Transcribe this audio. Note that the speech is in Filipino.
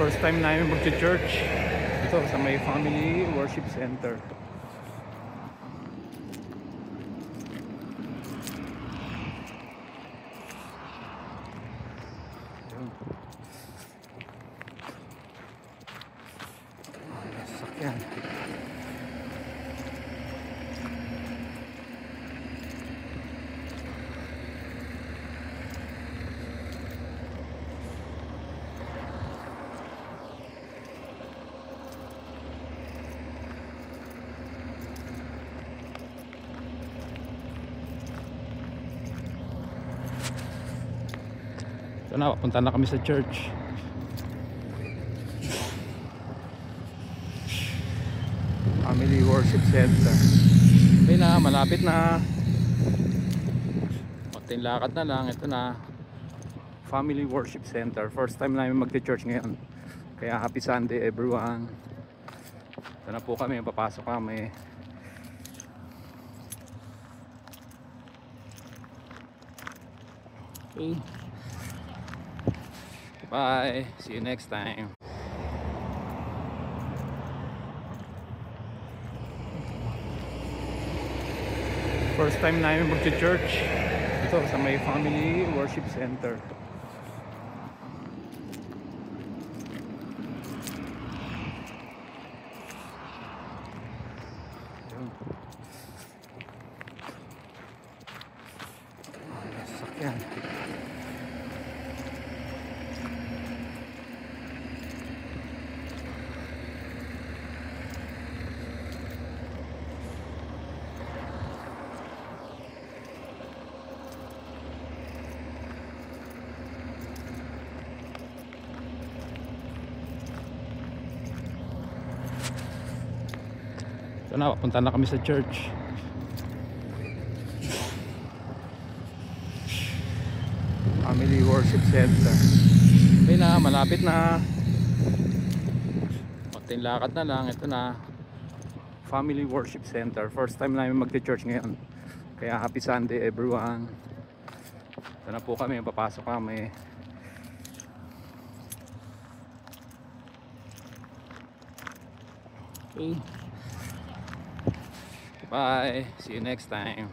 First time namin mag-church ito sa may Family Worship Center. Sasakyan. So na, punta na kami sa church. Family Worship Center. Okay na, malapit na. Konting lakad na lang. Ito na, Family Worship Center. First time namin mag-church ngayon. Kaya happy Sunday everyone. Ito na po kami, papasok kami. Okay. Bye. See you next time. First time namin mag-church ito sa may Family Worship Center. Sasakyan. So na, punta na kami sa church. Family Worship Center. Okay na, malapit na. Konting lakad na lang. Ito na, Family Worship Center. First time namin mag-church ngayon. Kaya happy Sunday everyone. Ito na po kami, papasok kami. Okay. Bye. See you next time.